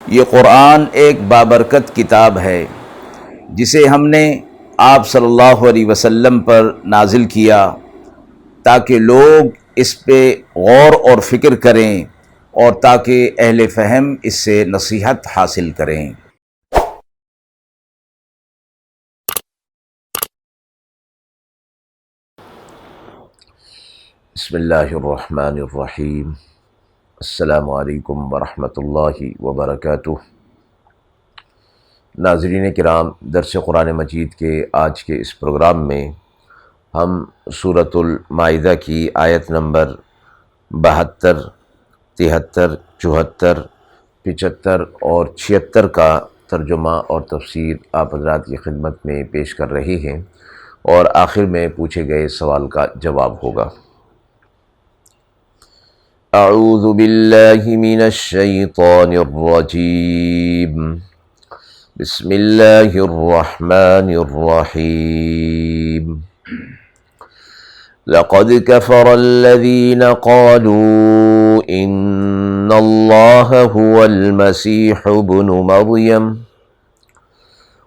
یہ قرآن ایک بابرکت کتاب ہے جسے ہم نے آپ صلی اللہ علیہ وسلم پر نازل کیا تاکہ لوگ اس پہ غور اور فکر کریں اور تاکہ اہل فہم اس سے نصیحت حاصل کریں۔ بسم اللہ الرحمن الرحیم۔ السلام علیکم ورحمۃ اللہ وبرکاتہ۔ ناظرین کرام، درس قرآن مجید کے آج کے اس پروگرام میں ہم سورۃ المائدہ کی آیت نمبر 72، 73، 74، 75 اور 76 کا ترجمہ اور تفسیر آپ حضرات کی خدمت میں پیش کر رہے ہیں، اور آخر میں پوچھے گئے سوال کا جواب ہوگا۔ اعوذ باللہ من الشیطان الرجیم، بسم اللہ الرحمن الرحیم۔ لقد كفر الذين قالوا إن الله هو المسيح ابن مريم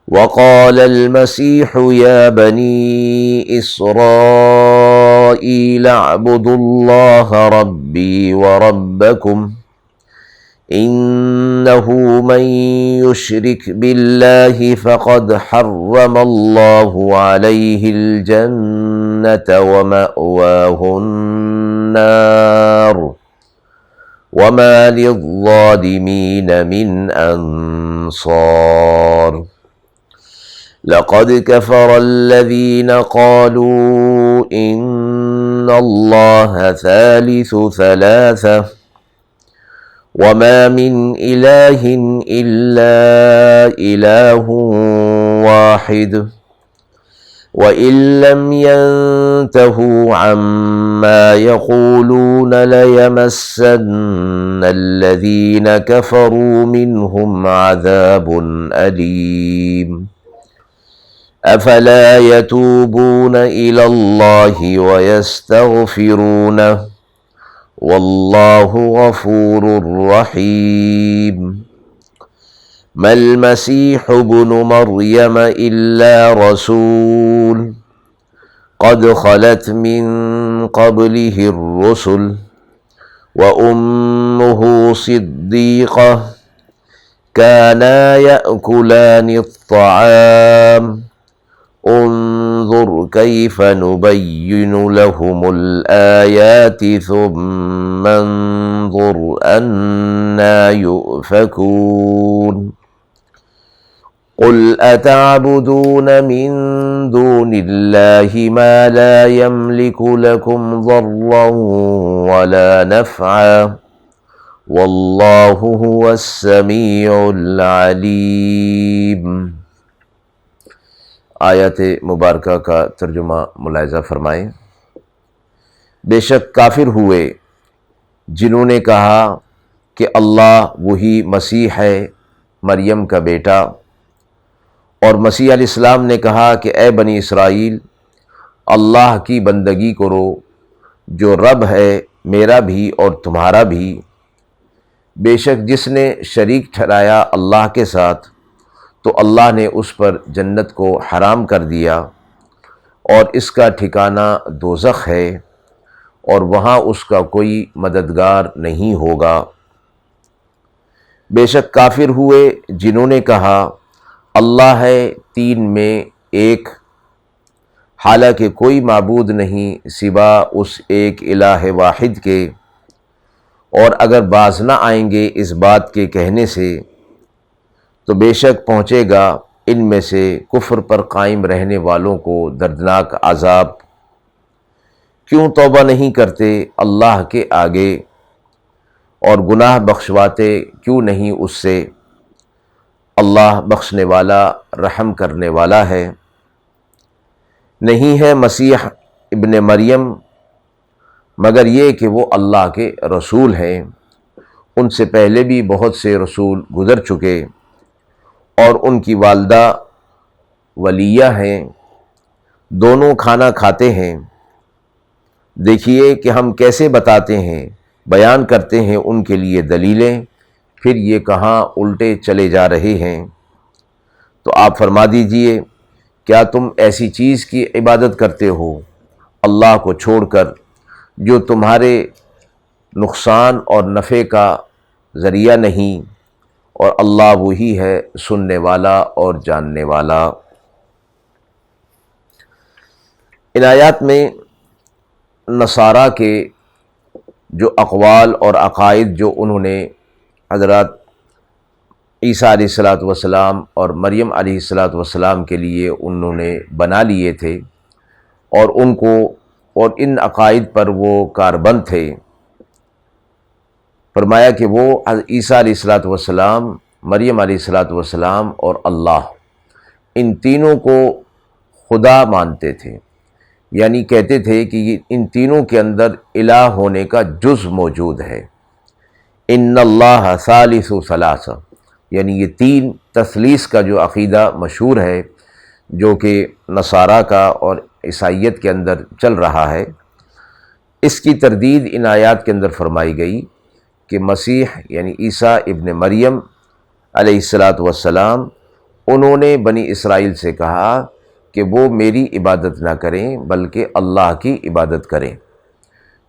وقال المسيح يا بني إسرائيل اعبدوا الله ربي وربكم إنه من يشرك بالله فقد حرم الله عليه الجنة ومأواه النار وما للظالمين من أنصار۔ لقد كفر الذين قالوا إن الله ثالث ثلاثة وما من إله إلا إله واحد وإن لم ينتهوا عما يقولون ليمسن الذين كفروا منهم عذاب أليم۔ أفلا يتوبون إلى الله ويستغفرونه والله غفور رحيم۔ ما المسيح ابن مريم إلا رسول قد خلت من قبله الرسل وأمه صديقة كانا يأكلان الطعام انظر كيف نبين لهم الآيات ثم انظر أنا يؤفكون۔ قل أتعبدون من دون الله ما لا يملك لكم ضرا ولا نفعا واللہ هو السمیع العلیم۔ آیت مبارکہ کا ترجمہ ملاحظہ فرمائیں۔ بے شک کافر ہوئے جنہوں نے کہا کہ اللہ وہی مسیح ہے، مریم کا بیٹا، اور مسیح علیہ السلام نے کہا کہ اے بنی اسرائیل، اللہ کی بندگی کرو جو رب ہے میرا بھی اور تمہارا بھی۔ بے شک جس نے شریک ٹھہرایا اللہ کے ساتھ تو اللہ نے اس پر جنت کو حرام کر دیا، اور اس کا ٹھکانہ دوزخ ہے، اور وہاں اس کا کوئی مددگار نہیں ہوگا۔ بے شک کافر ہوئے جنہوں نے کہا اللہ ہے تین میں ایک، حالانکہ کوئی معبود نہیں سوا اس ایک الہ واحد کے، اور اگر باز نہ آئیں گے اس بات کے کہنے سے تو بے شک پہنچے گا ان میں سے کفر پر قائم رہنے والوں کو دردناک عذاب۔ کیوں توبہ نہیں کرتے اللہ کے آگے اور گناہ بخشواتے کیوں نہیں اس سے؟ اللہ بخشنے والا رحم کرنے والا ہے۔ نہیں ہے مسیح ابن مریم مگر یہ کہ وہ اللہ کے رسول ہیں، ان سے پہلے بھی بہت سے رسول گزر چکے، اور ان کی والدہ ولیہ ہیں، دونوں کھانا کھاتے ہیں۔ دیکھیے کہ ہم کیسے بتاتے ہیں، بیان کرتے ہیں ان کے لیے دلیلیں پھر یہ کہاں الٹے چلے جا رہے ہیں؟ تو آپ فرما دیجئے، کیا تم ایسی چیز کی عبادت کرتے ہو اللہ کو چھوڑ کر جو تمہارے نقصان اور نفع کا ذریعہ نہیں، اور اللہ وہی ہے سننے والا اور جاننے والا۔ ان آیات میں نصارہ کے جو اقوال اور عقائد جو انہوں نے حضرات عیسیٰ علیہ الصلوۃ والسلام اور مریم علیہ الصلوۃ والسلام کے لیے انہوں نے بنا لیے تھے، اور ان کو اور ان عقائد پر وہ کاربند تھے، فرمایا کہ وہ عیسیٰ علیہ الصلوۃ والسلام، مریم علیہ الصلوۃ والسلام اور اللہ، ان تینوں کو خدا مانتے تھے، یعنی کہتے تھے کہ ان تینوں کے اندر الہ ہونے کا جز موجود ہے۔ ان اللہ ثالث ثلاثہ، یعنی یہ تین تثلیث کا جو عقیدہ مشہور ہے، جو کہ نصارہ کا اور عیسائیت کے اندر چل رہا ہے، اس کی تردید ان آیات کے اندر فرمائی گئی کہ مسیح یعنی عیسیٰ ابن مریم علیہ الصلوۃ والسلام، انہوں نے بنی اسرائیل سے کہا کہ وہ میری عبادت نہ کریں بلکہ اللہ کی عبادت کریں،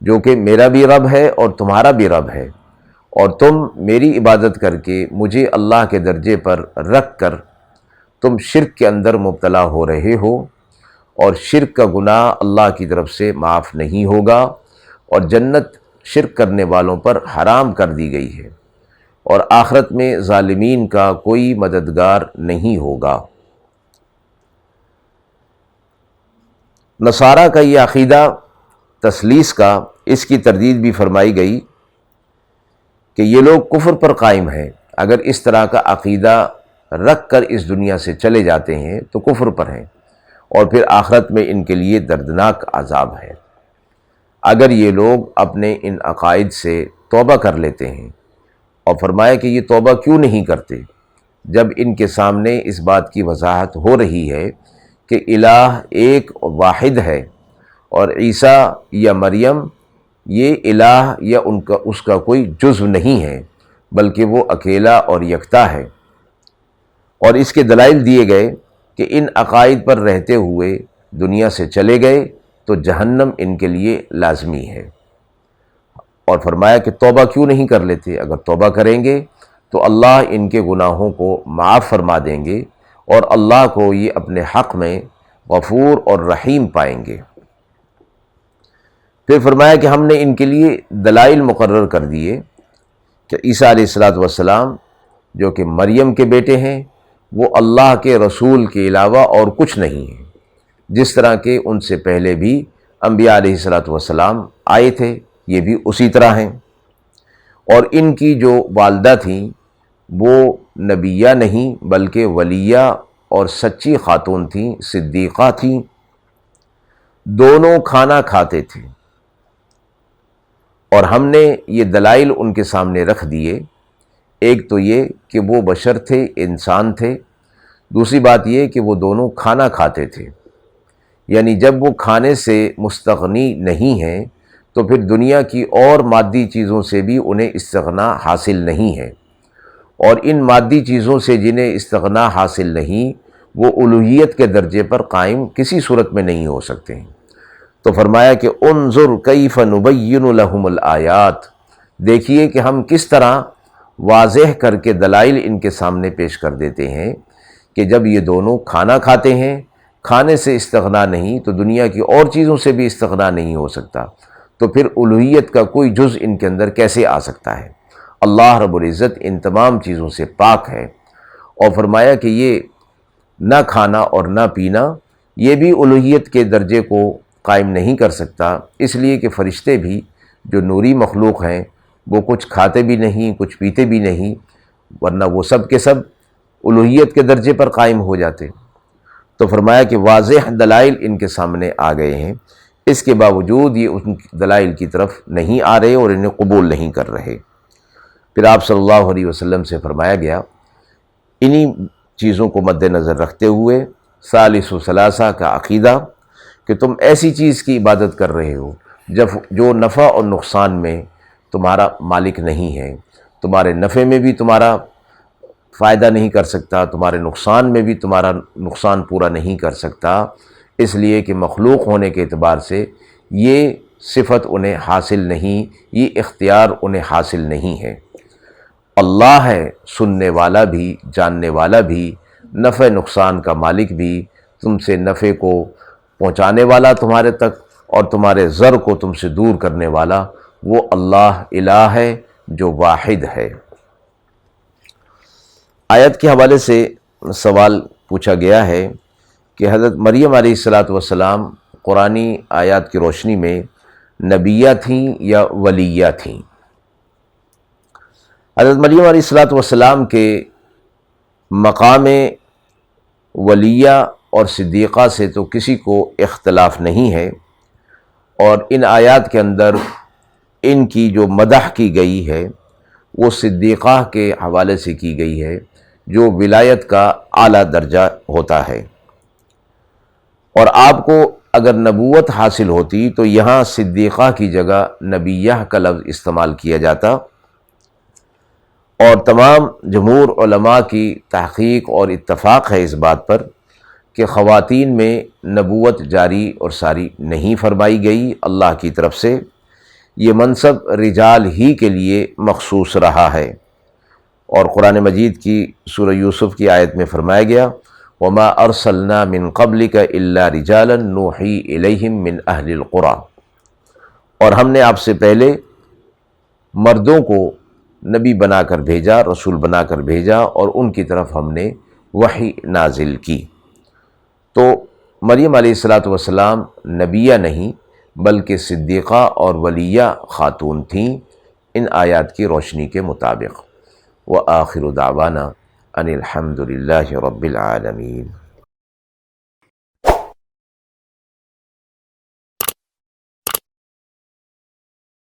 جو کہ میرا بھی رب ہے اور تمہارا بھی رب ہے، اور تم میری عبادت کر کے مجھے اللہ کے درجے پر رکھ کر تم شرک کے اندر مبتلا ہو رہے ہو، اور شرک کا گناہ اللہ کی طرف سے معاف نہیں ہوگا، اور جنت شرک کرنے والوں پر حرام کر دی گئی ہے، اور آخرت میں ظالمین کا کوئی مددگار نہیں ہوگا۔ نصارہ کا یہ عقیدہ تثلیث کا، اس کی تردید بھی فرمائی گئی کہ یہ لوگ کفر پر قائم ہیں، اگر اس طرح کا عقیدہ رکھ کر اس دنیا سے چلے جاتے ہیں تو کفر پر ہیں، اور پھر آخرت میں ان کے لیے دردناک عذاب ہے۔ اگر یہ لوگ اپنے ان عقائد سے توبہ کر لیتے ہیں، اور فرمایا کہ یہ توبہ کیوں نہیں کرتے جب ان کے سامنے اس بات کی وضاحت ہو رہی ہے کہ الہ ایک واحد ہے، اور عیسیٰ یا مریم یہ الہ یا اس کا کوئی جزو نہیں ہے، بلکہ وہ اکیلا اور یکتا ہے، اور اس کے دلائل دیے گئے کہ ان عقائد پر رہتے ہوئے دنیا سے چلے گئے تو جہنم ان کے لیے لازمی ہے، اور فرمایا کہ توبہ کیوں نہیں کر لیتے، اگر توبہ کریں گے تو اللہ ان کے گناہوں کو معاف فرما دیں گے، اور اللہ کو یہ اپنے حق میں غفور اور رحیم پائیں گے۔ پھر فرمایا کہ ہم نے ان کے لیے دلائل مقرر کر دیے کہ عیسیٰ علیہ الصلوۃ والسلام جو کہ مریم کے بیٹے ہیں، وہ اللہ کے رسول کے علاوہ اور کچھ نہیں ہیں، جس طرح کہ ان سے پہلے بھی انبیاء علیہ الصلوۃ والسلام آئے تھے، یہ بھی اسی طرح ہیں، اور ان کی جو والدہ تھیں وہ نبیہ نہیں بلکہ ولیہ اور سچی خاتون تھیں، صدیقہ تھیں، دونوں کھانا کھاتے تھے، اور ہم نے یہ دلائل ان کے سامنے رکھ دیے۔ ایک تو یہ کہ وہ بشر تھے، انسان تھے، دوسری بات یہ کہ وہ دونوں کھانا کھاتے تھے، یعنی جب وہ کھانے سے مستغنی نہیں ہیں تو پھر دنیا کی اور مادی چیزوں سے بھی انہیں استغنا حاصل نہیں ہے، اور ان مادی چیزوں سے جنہیں استغنا حاصل نہیں، وہ الوہیت کے درجے پر قائم کسی صورت میں نہیں ہو سکتے ہیں۔ تو فرمایا کہ انظر کیف نبین لہم الآیات، دیکھیے کہ ہم کس طرح واضح کر کے دلائل ان کے سامنے پیش کر دیتے ہیں کہ جب یہ دونوں کھانا کھاتے ہیں، کھانے سے استغنا نہیں تو دنیا کی اور چیزوں سے بھی استغنا نہیں ہو سکتا، تو پھر الوہیت کا کوئی جز ان کے اندر کیسے آ سکتا ہے؟ اللہ رب العزت ان تمام چیزوں سے پاک ہے، اور فرمایا کہ یہ نہ کھانا اور نہ پینا یہ بھی الوہیت کے درجے کو قائم نہیں کر سکتا، اس لیے کہ فرشتے بھی جو نوری مخلوق ہیں وہ کچھ کھاتے بھی نہیں، کچھ پیتے بھی نہیں، ورنہ وہ سب کے سب الوہیت کے درجے پر قائم ہو جاتے۔ تو فرمایا کہ واضح دلائل ان کے سامنے آ گئے ہیں، اس کے باوجود یہ ان دلائل کی طرف نہیں آ رہے اور انہیں قبول نہیں کر رہے۔ پھر آپ صلی اللہ علیہ وسلم سے فرمایا گیا انہی چیزوں کو مد نظر رکھتے ہوئے ثالث ثلاثہ کا عقیدہ کہ تم ایسی چیز کی عبادت کر رہے ہو جو نفع اور نقصان میں تمہارا مالک نہیں ہے، تمہارے نفع میں بھی تمہارا فائدہ نہیں کر سکتا، تمہارے نقصان میں بھی تمہارا نقصان پورا نہیں کر سکتا، اس لیے کہ مخلوق ہونے کے اعتبار سے یہ صفت انہیں حاصل نہیں، یہ اختیار انہیں حاصل نہیں ہے۔ اللہ ہے سننے والا بھی، جاننے والا بھی، نفع نقصان کا مالک بھی، تم سے نفع کو پہنچانے والا تمہارے تک اور تمہارے ضر کو تم سے دور کرنے والا، وہ اللہ الہ ہے جو واحد ہے۔ آیت کے حوالے سے سوال پوچھا گیا ہے کہ حضرت مریم علیہ السلام قرآنی آیات کی روشنی میں نبیہ تھیں یا ولیہ تھیں؟ حضرت مریم علیہ السلام کے مقام ولیہ اور صدیقہ سے تو کسی کو اختلاف نہیں ہے، اور ان آیات کے اندر ان کی جو مدح کی گئی ہے وہ صدیقہ کے حوالے سے کی گئی ہے، جو ولایت کا اعلیٰ درجہ ہوتا ہے۔ اور آپ کو اگر نبوت حاصل ہوتی تو یہاں صدیقہ کی جگہ نبیہ کا لفظ استعمال کیا جاتا، اور تمام جمہور علماء کی تحقیق اور اتفاق ہے اس بات پر کہ خواتین میں نبوت جاری اور ساری نہیں فرمائی گئی اللہ کی طرف سے، یہ منصب رجال ہی کے لیے مخصوص رہا ہے۔ اور قرآن مجید کی سورہ یوسف کی آیت میں فرمایا گیا وَمَا أَرْسَلْنَا مِن قَبْلِكَ إِلَّا رِجَالًا نُوحِي إِلَيْهِم مِّنْ أَهْلِ الْقُرَىٰ، اور ہم نے آپ سے پہلے مردوں کو نبی بنا کر بھیجا، رسول بنا کر بھیجا، اور ان کی طرف ہم نے وحی نازل کی۔ تو مریم علیہ السلام نبیہ نہیں بلکہ صدیقہ اور ولیہ خاتون تھیں ان آیات کی روشنی کے مطابق۔ وآخر دعوانا ان الحمد للہ رب العالمین۔